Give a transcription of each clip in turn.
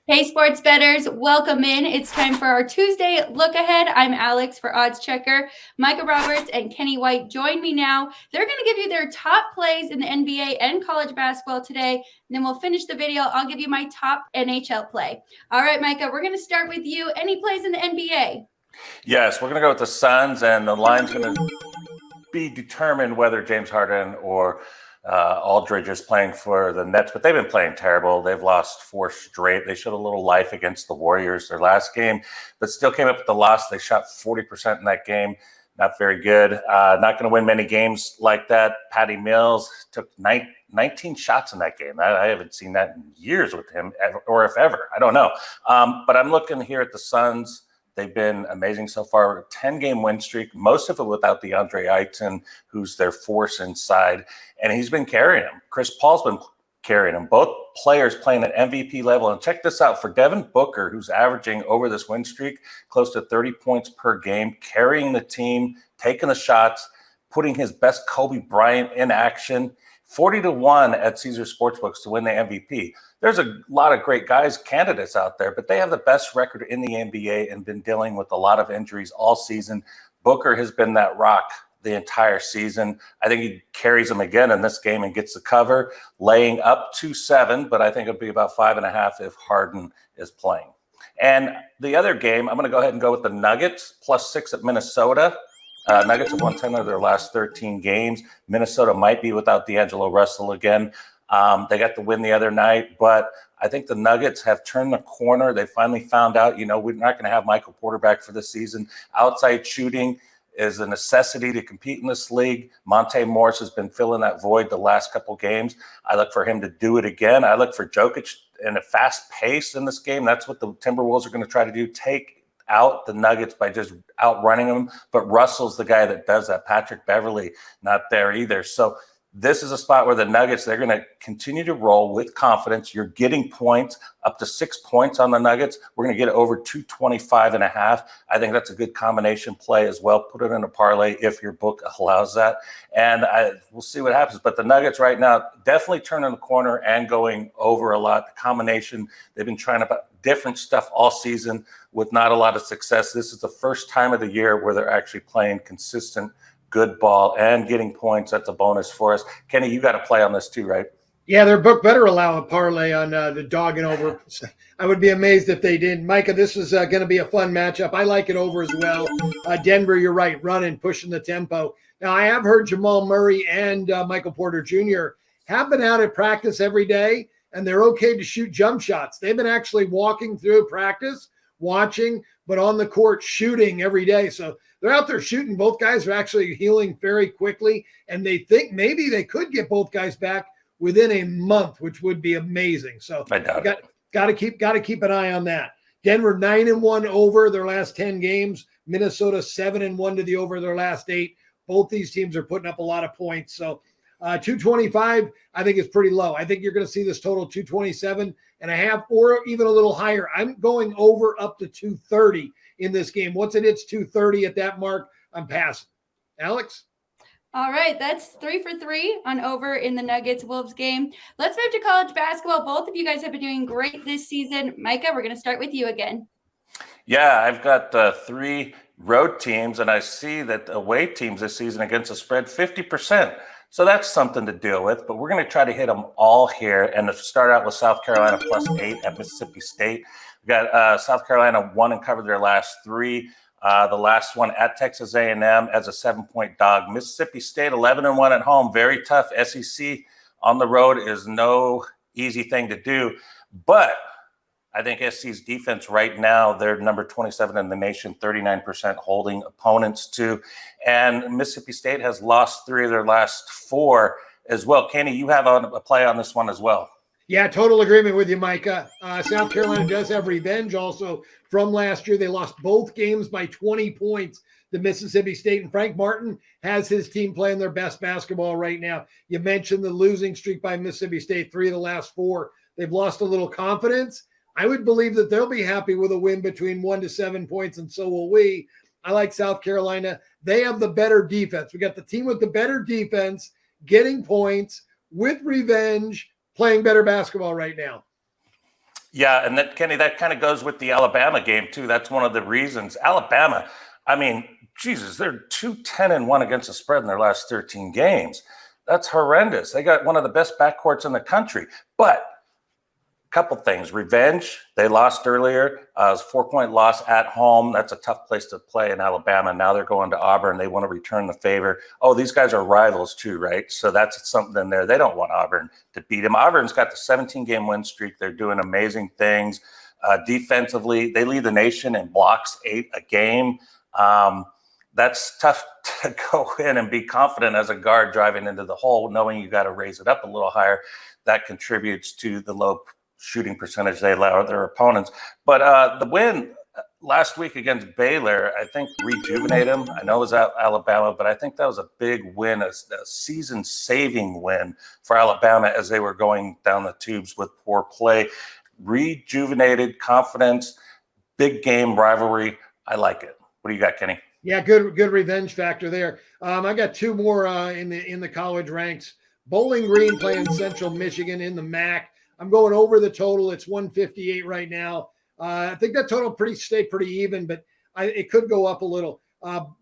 Hey, sports bettors, welcome in. It's time for our Tuesday look ahead. I'm Alex for Odds Checker. Micah Roberts and Kenny White join me now. They're going to give you their top plays in the NBA and college basketball today. And then we'll finish the video. I'll give you my top NHL play. All right, Micah, we're going to start with you. Any plays in the NBA? Yes, we're going to go with the Suns, and the line's going to be determined whether James Harden or Aldridge is playing for the Nets, but they've been playing terrible. They've lost 4 straight. They showed a little life against the Warriors their last game, but still came up with the loss. They shot 40% in that game. Not very good. Not going to win many games like that. Patty Mills took 19 shots in that game. I haven't seen that in years with him, or if ever. I don't know. But I'm looking here at the Suns. They've been amazing so far. 10-game win streak, most of it without DeAndre Ayton, who's their force inside, and he's been carrying them. Chris Paul's been carrying them. Both players playing at MVP level. And check this out. For Devin Booker, who's averaging over this win streak close to 30 points per game, carrying the team, taking the shots, putting his best Kobe Bryant in action, 40-1 at Caesar Sportsbooks to win the MVP. There's a lot of great guys, candidates out there, but they have the best record in the NBA and been dealing with a lot of injuries all season. Booker has been that rock the entire season. I think he carries them again in this game and gets the cover, laying up to 7, but I think it'll be about 5.5 if Harden is playing. And the other game, I'm going to go ahead and go with the Nuggets, +6 at Minnesota. Nuggets have won 10 of their last 13 games. Minnesota might be without D'Angelo Russell again. They got the win the other night, but I think the Nuggets have turned the corner. They finally found out, we're not going to have Michael Porter back for this season. Outside shooting is a necessity to compete in this league. Monte Morris has been filling that void the last couple games. I look for him to do it again. I look for Jokic in a fast pace in this game. That's what the Timberwolves are going to try to do, take out the Nuggets by just outrunning them. But Russell's the guy that does that. Patrick Beverley, not there either. So this is a spot where the Nuggets, they're going to continue to roll with confidence. You're getting points, up to 6 points on the Nuggets. We're going to get over 225.5. I think that's a good combination play as well. Put it in a parlay if your book allows that. And we'll see what happens. But the Nuggets right now, definitely turning the corner and going over a lot. The combination, they've been trying different stuff all season with not a lot of success. This is the first time of the year where they're actually playing consistent good ball and getting points. That's a bonus for us. Kenny, you got to play on this too, right? Yeah, their book better allow a parlay on the dog and over. I would be amazed if they didn't. Micah, this is going to be a fun matchup. I like it over as well. Denver, you're right, running, pushing the tempo. Now, I have heard Jamal Murray and Michael Porter Jr. have been out at practice every day, and they're okay to shoot jump shots. They've been actually walking through practice, watching, but on the court shooting every day. So they're out there shooting. Both guys are actually healing very quickly, and they think maybe they could get both guys back within a month, which would be amazing. So got to keep an eye on that. Denver 9-1 over their last 10 games. Minnesota 7-1 to the over their last 8. Both these teams are putting up a lot of points. So 225, I think is pretty low. I think you're going to see this total 227.5 or even a little higher. I'm going over up to 230 in this game. Once it hits 230 at that mark, I'm passing. Alex? All right, that's 3 for 3 on over in the Nuggets-Wolves game. Let's move to college basketball. Both of you guys have been doing great this season. Micah, we're going to start with you again. Yeah, I've got 3 road teams, and I see that away teams this season against the spread 50%. So that's something to deal with, but we're going to try to hit them all here. And to start out with South Carolina +8 at Mississippi State. We got South Carolina won and covered their last 3. The last one at Texas A&M as a 7-point dog. Mississippi State 11-1 at home. Very tough. SEC on the road is no easy thing to do. But I think SC's defense right now, they're number 27 in the nation, 39% holding opponents to. And Mississippi State has lost 3 of their last 4 as well. Kenny, you have a play on this one as well. Yeah, total agreement with you, Micah. South Carolina does have revenge also from last year. They lost both games by 20 points to Mississippi State. And Frank Martin has his team playing their best basketball right now. You mentioned the losing streak by Mississippi State, 3 of the last 4. They've lost a little confidence. I would believe that they'll be happy with a win between 1 to 7 points, and so will we. I like South Carolina. They have the better defense. We got the team with the better defense, getting points, with revenge, playing better basketball right now. Yeah, and that, Kenny, that kind of goes with the Alabama game too. That's one of the reasons. Alabama, I mean, Jesus, they're 2-10-1 against the spread in their last 13 games. That's horrendous. They got one of the best backcourts in the country. But couple things. Revenge. They lost earlier. It was a 4-point loss at home. That's a tough place to play in Alabama. Now they're going to Auburn. They want to return the favor. Oh, these guys are rivals too, right? So that's something in there. They don't want Auburn to beat them. Auburn's got the 17-game win streak. They're doing amazing things. Defensively, they lead the nation in blocks, 8 a game. That's tough to go in and be confident as a guard driving into the hole, knowing you got to raise it up a little higher. That contributes to the low shooting percentage they allow their opponents. But the win last week against Baylor, I think, rejuvenated them. I know it was at Alabama, but I think that was a big win, a season-saving win for Alabama as they were going down the tubes with poor play. Rejuvenated confidence, big game rivalry. I like it. What do you got, Kenny? Yeah, good revenge factor there. I got 2 more in the college ranks. Bowling Green playing Central Michigan in the MAC. I'm going over the total. It's 158 right now. I think that total stayed pretty even, but it could go up a little.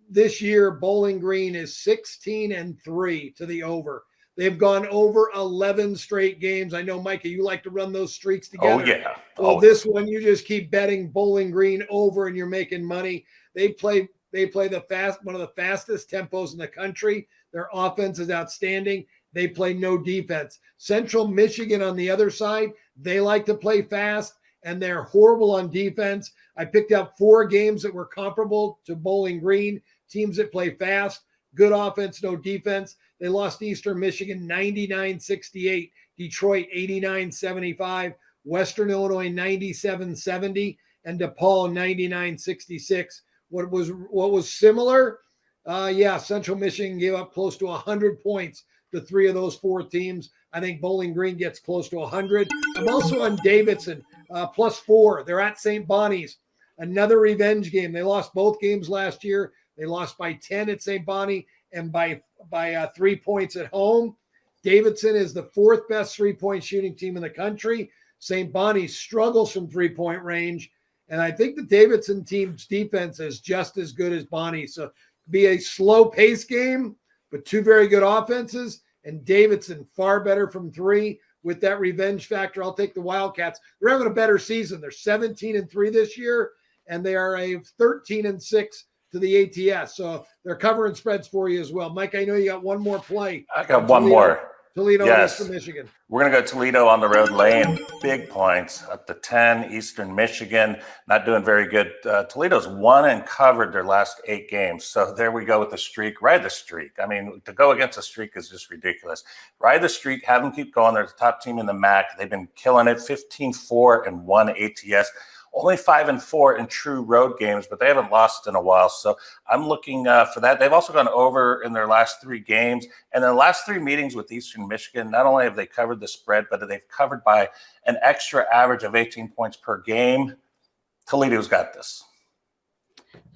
This year, Bowling Green is 16-3 to the over. They've gone over 11 straight games. I know, Micah, you like to run those streaks together. Oh, yeah. Well, this one, you just keep betting Bowling Green over and you're making money. They play one of the fastest tempos in the country. Their offense is outstanding. They play no defense. Central Michigan on the other side, they like to play fast, and they're horrible on defense. I picked up 4 games that were comparable to Bowling Green, teams that play fast, good offense, no defense. They lost Eastern Michigan 99-68, Detroit 89-75, Western Illinois 97-70, and DePaul 99-66. What was similar? Central Michigan gave up close to 100 points to 3 of those 4 teams. I think Bowling Green gets close to 100. I'm also on Davidson, +4. They're at St. Bonnie's. Another revenge game. They lost both games last year. They lost by 10 at St. Bonnie and by 3 points at home. Davidson is the 4th best 3-point shooting team in the country. St. Bonnie struggles from 3-point range. And I think the Davidson team's defense is just as good as Bonnie. So be a slow pace game, but 2 very good offenses. And Davidson far better from 3 with that revenge factor. I'll take the Wildcats. They're having a better season. They're 17-3 this year, and they are a 13-6 to the ATS. So they're covering spreads for you as well. Mike, I know you got one more play. I got one more. Toledo, yes. Western Michigan. We're going to go Toledo on the road, laying big points up to 10. Eastern Michigan not doing very good. Toledo's won and covered their last 8 games. So there we go with the streak. Ride the streak. I mean, to go against a streak is just ridiculous. Ride the streak. Have them keep going. They're the top team in the MAC. They've been killing it. 15-4-1 ATS. Only 5-4 in true road games, but they haven't lost in a while. So I'm looking for that. They've also gone over in their last 3 games. And in the last 3 meetings with Eastern Michigan, not only have they covered the spread, but they've covered by an extra average of 18 points per game. Toledo's got this.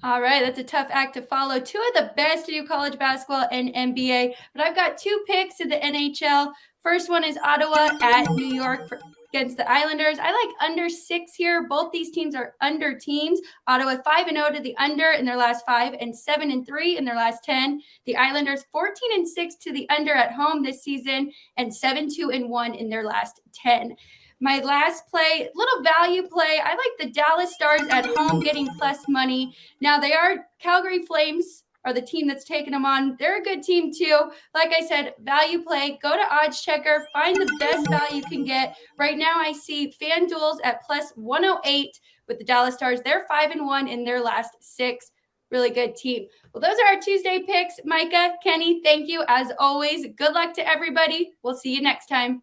All right, that's a tough act to follow. 2 of the best to do college basketball and NBA, but I've got 2 picks in the NHL. First one is Ottawa at New York against the Islanders. I like under 6 here. Both these teams are under teams. Ottawa 5-0 to the under in their last 5 and 7-3 in their last 10. The Islanders 14-6 to the under at home this season and 7-2-1 in their last 10. My last play, little value play. I like the Dallas Stars at home getting plus money. Now they are Calgary Flames are the team that's taking them on. They're a good team too. Like I said, value play. Go to Odds Checker. Find the best value you can get. Right now I see FanDuel's at plus 108 with the Dallas Stars. They're 5-1 in their last 6. Really good team. Well, those are our Tuesday picks. Micah, Kenny, thank you as always. Good luck to everybody. We'll see you next time.